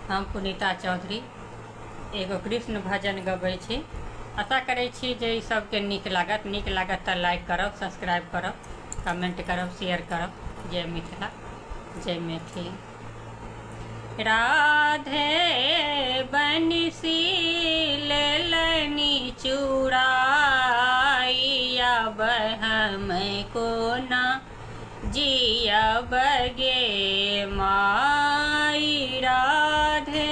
हम पुनीता चौधरी एगो कृष्ण भजन गबै छी। आशा करै छी जे ई सबके नीक लागत तऽ लाइक करब, सब्सक्राइब करब, कमेंट करब, शेयर करब। जय मिथिला, जय मैथिली। राधे बंसी लेलनी चुराइया हम कोना जियब गे माई। राधे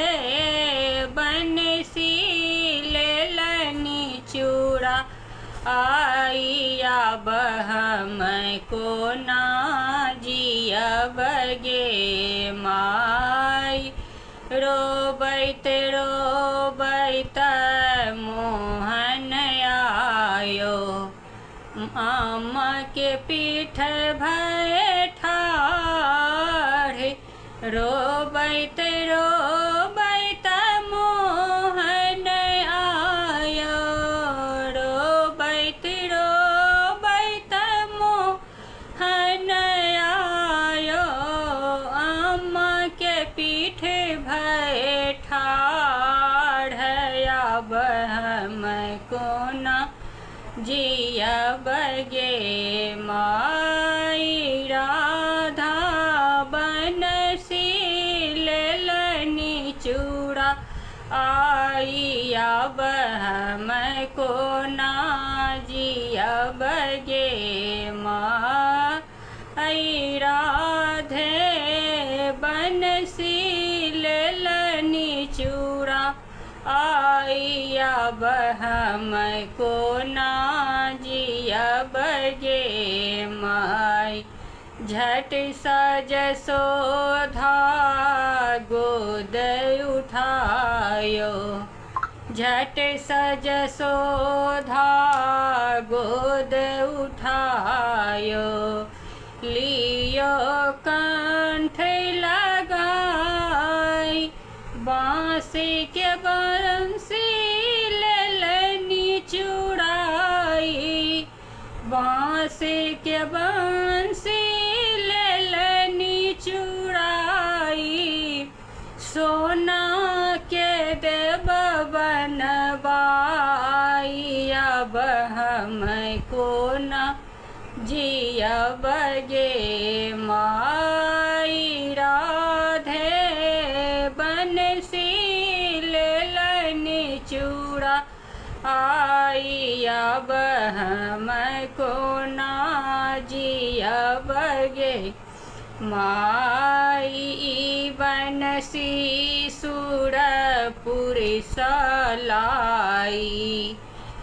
बंसी लेलनी चुराइया हम कोना जियब गे माई। रोबैत रोबैत मोहन आयो, अम्मा के पीठ भय ठाढ़। रोबैत रोबैत मोहन आयो, रोबैत रोबैत मोहन आयो, अम्मा के पीठ भय ठाढ़। अब हम कोना जियब गे माई। राधा बंसी लेलनी चुराइया हम कोना जियब गे माई। राधे बंसी लेलनी चुराइया हम कोना जियब गे माई। झट सज सोधा गोद उठायो, झट सज सोधा गोद उठायो, लियो कंठ लगाई। बांसी के बंसी लेलनी चुराई, बांसी के बंसी लेलनी चुराई। सोना के देव बनवाई, अब हम कोना जियब गे माई। राधे बंसी लेलनी चुराई, अब हम कोना जियब गे माई। बंसी सुरपुर सलाई,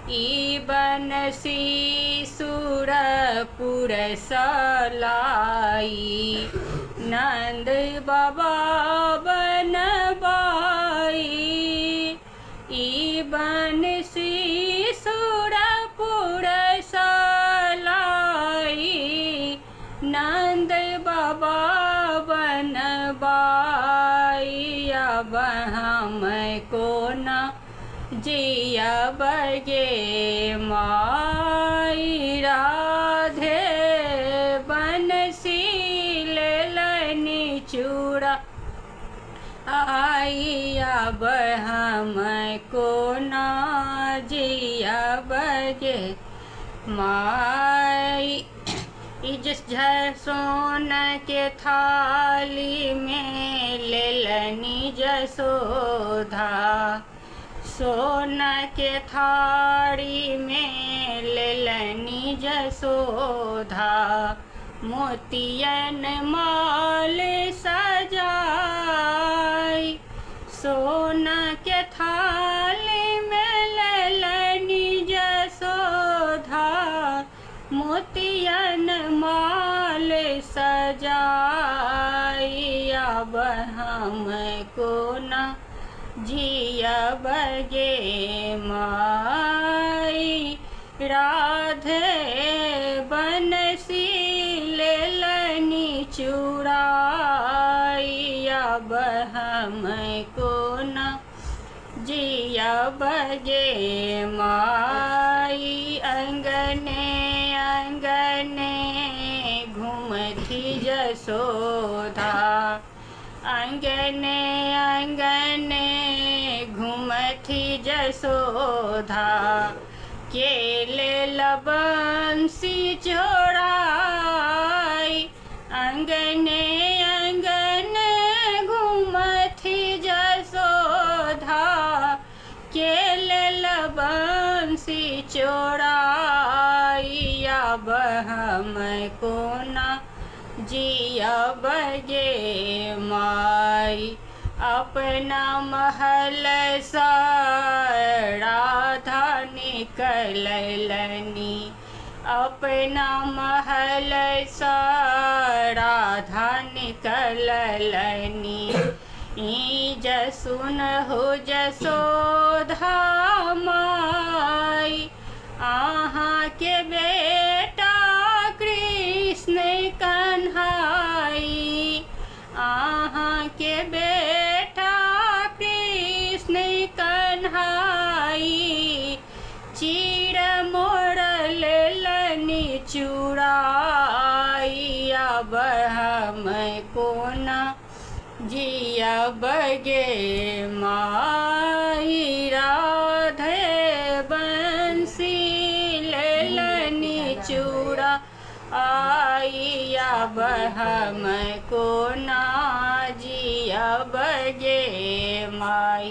ई बंसी सुरपुर सलाई। नंद बाबा बनवाई, ई बंसी सुरपुर सलाई। नंद बाबा बनवाई, अब हम कोना जियब गे माई। राधे बंसी लेलनी चुराई, अब हम कोना जियब गे माई। इस सोन के थाली में लेलनी जसोधा, सोन के थाली में लेलनी जसोधा। मोतियन माल सजाई, सोना के थाली में लेलनी जसोधा। मोतियन माल सजाई, अब हम कोना जियब गे माई। राधे बंसी लेलनी चुराई, अब हम कोना जियब गे माई। अंगने अंगने घूमती जसोधा, अंगने अंगने जसोधा के लेल बंसी छोड़ाई अंगने अंगने घूमथी जसोधा के लेल बंसी छोड़ाई अब हम कोना जियब गे माई अपना महल सा राधा निकलनी अपना महल सा राधा निकलनी जसुन हो जसोधा माई अहाँ के बेटा कृष्ण कन्हाई अहाँ के बेटा कृष्ण कन्हाई चीर मोर लेलनि चुराई अब हम कोना जियब गे माई राधे बंसी लेलनि चूड़ा आई अब हम कोना जियब गे माई।